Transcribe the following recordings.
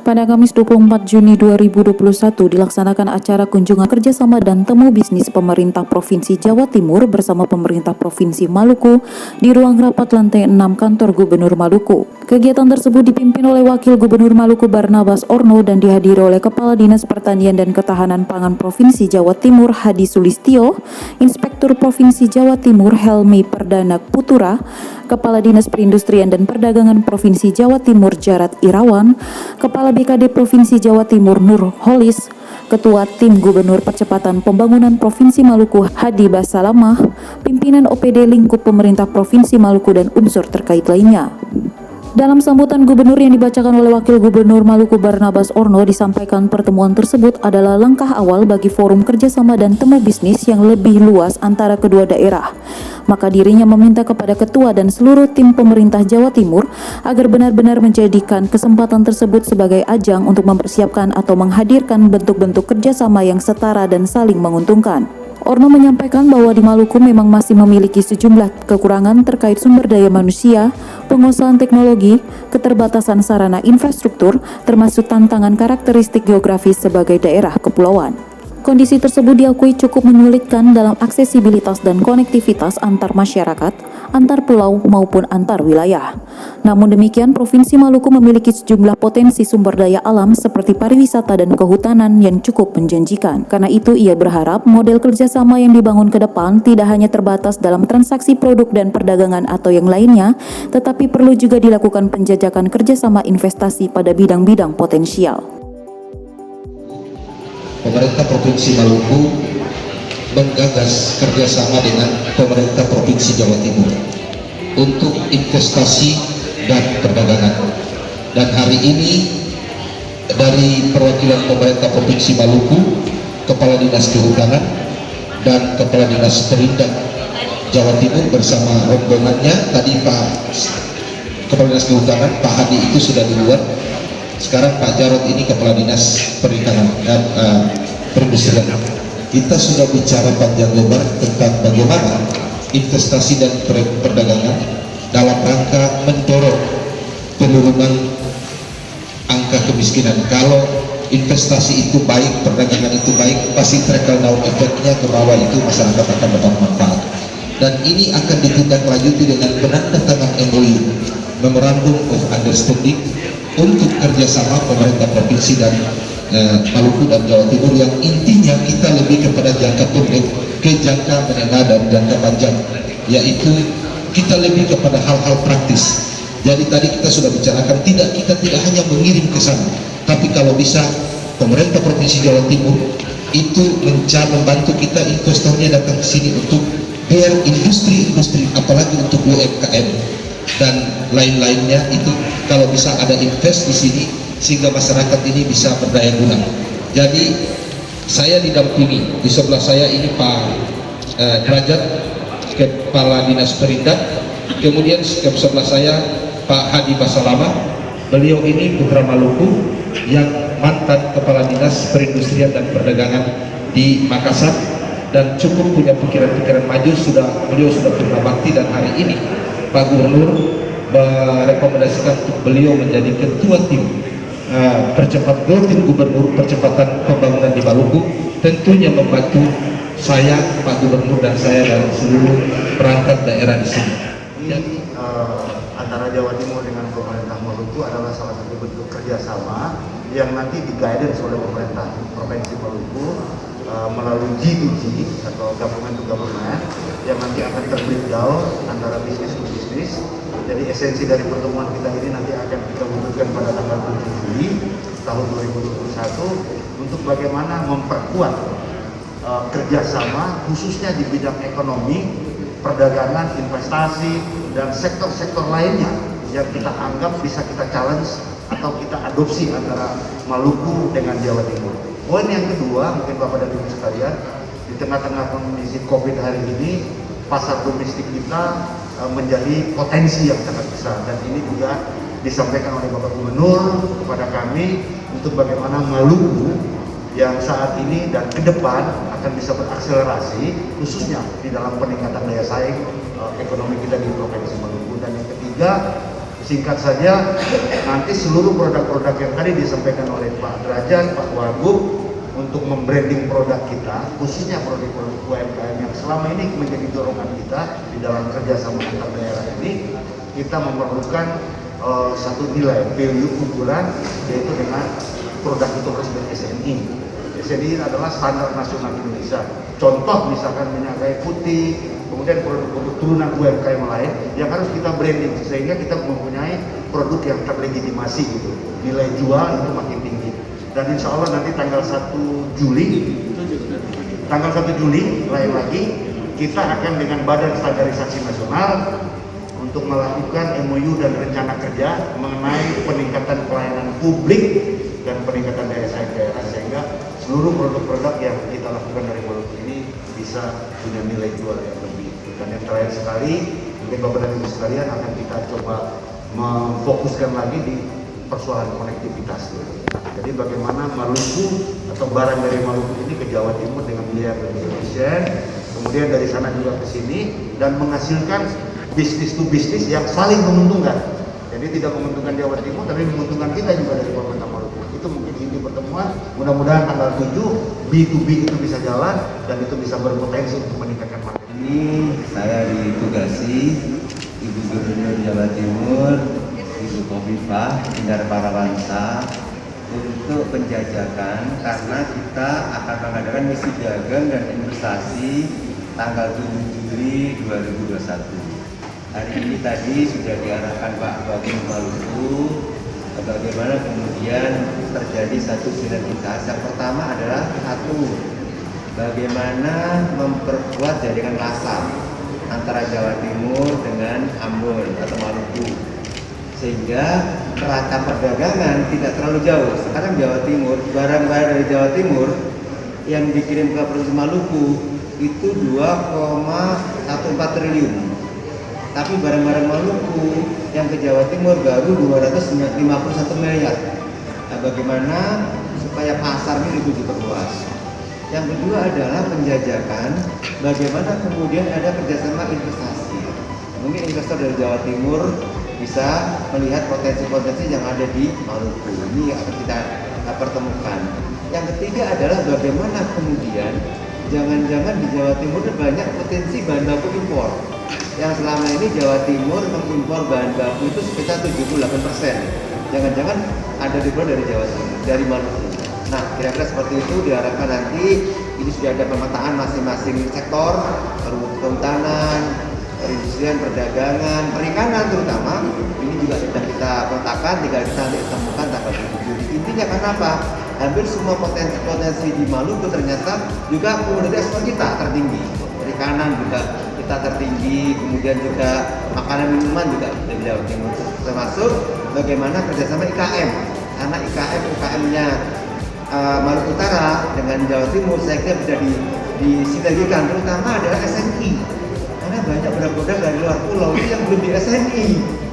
Pada Kamis 24 Juni 2021 dilaksanakan acara kunjungan kerjasama dan temu bisnis pemerintah Provinsi Jawa Timur bersama pemerintah Provinsi Maluku di ruang rapat lantai 6 kantor Gubernur Maluku. Kegiatan tersebut dipimpin oleh Wakil Gubernur Maluku Barnabas Orno dan dihadiri oleh Kepala Dinas Pertanian dan Ketahanan Pangan Provinsi Jawa Timur Hadi Sulistyo, Inspektur Provinsi Jawa Timur Helmi Perdana Putura, Kepala Dinas Perindustrian dan Perdagangan Provinsi Jawa Timur Jarad Irawan, Kepala BKD Provinsi Jawa Timur Nur Holis, Ketua Tim Gubernur Percepatan Pembangunan Provinsi Maluku Hadi Basalamah, pimpinan OPD lingkup pemerintah Provinsi Maluku dan unsur terkait lainnya. Dalam sambutan gubernur yang dibacakan oleh Wakil Gubernur Maluku Barnabas Orno disampaikan pertemuan tersebut adalah langkah awal bagi forum kerjasama dan temu bisnis yang lebih luas antara kedua daerah. Maka dirinya meminta kepada ketua dan seluruh tim pemerintah Jawa Timur agar benar-benar menjadikan kesempatan tersebut sebagai ajang untuk mempersiapkan atau menghadirkan bentuk-bentuk kerjasama yang setara dan saling menguntungkan. Orno menyampaikan bahwa di Maluku memang masih memiliki sejumlah kekurangan terkait sumber daya manusia, penguasaan teknologi, keterbatasan sarana infrastruktur, termasuk tantangan karakteristik geografis sebagai daerah kepulauan. Kondisi tersebut diakui cukup menyulitkan dalam aksesibilitas dan konektivitas antar masyarakat, antar pulau maupun antar wilayah. Namun demikian, Provinsi Maluku memiliki sejumlah potensi sumber daya alam seperti pariwisata dan kehutanan yang cukup menjanjikan. Karena itu, ia berharap model kerjasama yang dibangun ke depan tidak hanya terbatas dalam transaksi produk dan perdagangan atau yang lainnya, tetapi perlu juga dilakukan penjajakan kerjasama investasi pada bidang-bidang potensial. Pemerintah Provinsi Maluku menggagas kerjasama dengan pemerintah Provinsi Jawa Timur untuk investasi dan perdagangan. Dan hari ini dari perwakilan pemerintah Provinsi Maluku, Kepala Dinas Kehutanan dan Kepala Dinas Perindak Jawa Timur bersama rombongannya, tadi Pak Kepala Dinas Kehutanan Pak Hadi itu sudah di luar. Sekarang Pak Jarod ini Kepala Dinas Perikanan dan Perindustrian. Kita sudah bicara panjang lebar tentang bagaimana investasi dan perdagangan dalam rangka mendorong penurunan angka kemiskinan. Kalau investasi itu baik, perdagangan itu baik, pasti trickle down efeknya ke bawah itu masyarakat akan dapat manfaat. Dan ini akan ditindaklanjuti dengan penandatangan MOU, Memorandum of Understanding, untuk kerjasama pemerintah provinsi dan Maluku dan Jawa Timur yang intinya kita lebih kepada jangka pendek ke jangka menengah dan jangka panjang, yaitu kita lebih kepada hal-hal praktis. Jadi tadi kita sudah bicarakan kita tidak hanya mengirim ke sana, tapi kalau bisa pemerintah provinsi Jawa Timur itu membantu kita investornya datang ke sini untuk biar industri-industri, apalagi untuk UMKM dan lain-lainnya itu kalau bisa ada invest di sini sehingga masyarakat ini bisa berdaya guna. Jadi saya didampingi, di sebelah saya ini Pak Derajat, Kepala Dinas Perindak, kemudian ke sebelah saya Pak Hadi Basalamah, beliau ini putra Maluku yang mantan Kepala Dinas Perindustrian dan Perdagangan di Makassar dan cukup punya pikiran-pikiran maju. Beliau sudah pernah bakti dan hari ini Pak Gubernur merekomendasikan untuk beliau menjadi ketua tim tim Gubernur Percepatan Pembangunan di Maluku, tentunya membantu saya, Pak Gubernur dan saya dan seluruh perangkat daerah di sini. Jadi antara Jawa Timur dengan pemerintah Maluku adalah salah satu bentuk kerjasama yang nanti di-guidance oleh pemerintah Provinsi Maluku melalui G2G atau Government to Government yang nanti akan ter-breakdown antara bisnis ke bisnis. Jadi esensi dari pertemuan kita ini nanti akan kita wujudkan pada tanggal 7 Juli tahun 2021 untuk bagaimana memperkuat kerjasama khususnya di bidang ekonomi, perdagangan, investasi, dan sektor-sektor lainnya yang kita anggap bisa kita challenge atau kita adopsi antara Maluku dengan Jawa Timur. Poin yang kedua, mungkin Bapak dan Ibu sekalian, di tengah-tengah kondisi COVID hari ini, pasar domestik kita menjadi potensi yang sangat besar, dan ini juga disampaikan oleh Bapak Gubernur kepada kami untuk bagaimana Maluku yang saat ini dan ke depan akan bisa berakselerasi khususnya di dalam peningkatan daya saing ekonomi kita di Provinsi Maluku. Dan yang ketiga, Singkat saja, nanti seluruh produk-produk yang tadi disampaikan oleh Pak Derajat, Pak Wagub, untuk membranding produk kita, khususnya produk-produk UMKM yang selama ini menjadi dorongan kita di dalam kerjasama antar daerah ini, kita memerlukan satu nilai value ukuran, yaitu dengan produk itu harus ber-SNI. SNI adalah standar nasional Indonesia. Contoh misalkan minyak kayu putih, kemudian produk-produk turunan UMKM lain yang harus kita branding sehingga kita mempunyai produk yang terlegitimasi gitu. Nilai jual itu makin tinggi. Dan insya Allah nanti tanggal 1 Juli lain lagi kita akan dengan Badan Standarisasi Nasional untuk melakukan MOU dan rencana kerja mengenai peningkatan pelayanan publik dan peningkatan daya saing daerah sehingga seluruh produk-produk yang kita lakukan dari Maluku ini bisa punya nilai jual yang lebih. Dan yang terakhir sekali, mungkin Bapak dan Ibu sekalian akan kita coba memfokuskan lagi di persoalan konektivitas. Jadi bagaimana Maluku atau barang dari Maluku ini ke Jawa Timur dengan biaya yang lebih efisien, kemudian dari sana juga ke sini dan menghasilkan bisnis to bisnis yang saling menguntungkan. Jadi tidak menguntungkan Jawa Timur, tapi menguntungkan kita juga dari pemerintah Maluku. Itu mungkin inti pertemuan. Mudah-mudahan tanggal 7 B2B itu bisa jalan dan itu bisa berpotensi untuk meningkatkan market. Ini saya ditugasi Ibu Gubernur Jawa Timur, Ibu Khofifah Indar Parawansa untuk penjajakan karena kita akan mengadakan misi dagang dan investasi tanggal 7 Juli 2021. Hari ini tadi sudah diarahkan Pak Wagub Maluku bagaimana kemudian terjadi satu sinergitas. Yang pertama adalah satu, bagaimana memperkuat jaringan pasar antara Jawa Timur dengan Ambon atau Maluku sehingga neraca perdagangan tidak terlalu jauh. Sekarang Jawa Timur, barang-barang dari Jawa Timur yang dikirim ke Provinsi Maluku itu 2,14 triliun. Tapi barang-barang Maluku yang ke Jawa Timur baru 251 miliar. Nah, bagaimana supaya pasar ini lebih diperluas? Yang kedua adalah penjajakan bagaimana kemudian ada kerjasama investasi. Mungkin investor dari Jawa Timur bisa melihat potensi-potensi yang ada di Maluku. Ini akan kita pertemukan. Yang ketiga adalah bagaimana kemudian jangan-jangan di Jawa Timur banyak potensi bahan baku impor. Yang selama ini Jawa Timur mengimpor bahan baku itu sekitar 78%. Jangan-jangan ada diimpor dari Jawa Timur, dari Maluku. Nah, kira-kira seperti itu diharapkan nanti ini sudah ada pemetaan masing-masing sektor, kehutanan, perindustrian, perdagangan, perikanan terutama. Ini juga sudah kita petakan, tinggal kita nanti temukan tanggal 7 Juli. Intinya kenapa? Hampir semua potensi di Maluku ternyata juga komoditas ekspor kita tertinggi. Perikanan juga kita tertinggi, kemudian juga makanan minuman juga dari Jawa Timur, termasuk bagaimana kerjasama IKM, karena UKM-nya Maluku Utara dengan Jawa Timur saya kira bisa disinergikan, terutama adalah SNI, karena banyak produk-produk dari luar pulau itu yang belum di SNI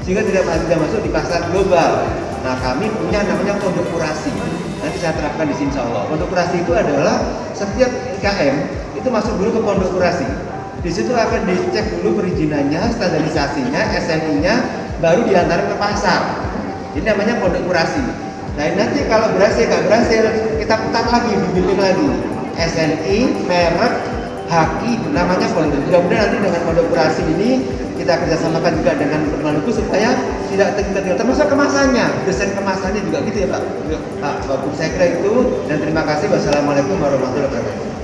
sehingga tidak masuk di pasar global. Nah, kami punya namanya pondok kurasi, nanti saya terapkan di sini insya Allah. Pondok kurasi itu adalah setiap IKM itu masuk dulu ke pondok kurasi. Di situ akan dicek dulu perizinannya, standarisasinya, SNI-nya, baru diantar ke pasar. Ini namanya pondok kurasi. Nah, nanti kalau berhasil, nggak berhasil, kita putar lagi, dibimbing lagi. SNI, merek, haki, namanya pondok. Mudah-mudahan nanti dengan pondok kurasi ini kita kerjasamakan juga dengan Maluku supaya tidak tertinggal. Termasuk kemasannya, desain kemasannya juga gitu ya Pak. Pak Wagub, saya kira itu. Dan terima kasih. Wassalamualaikum warahmatullahi wabarakatuh.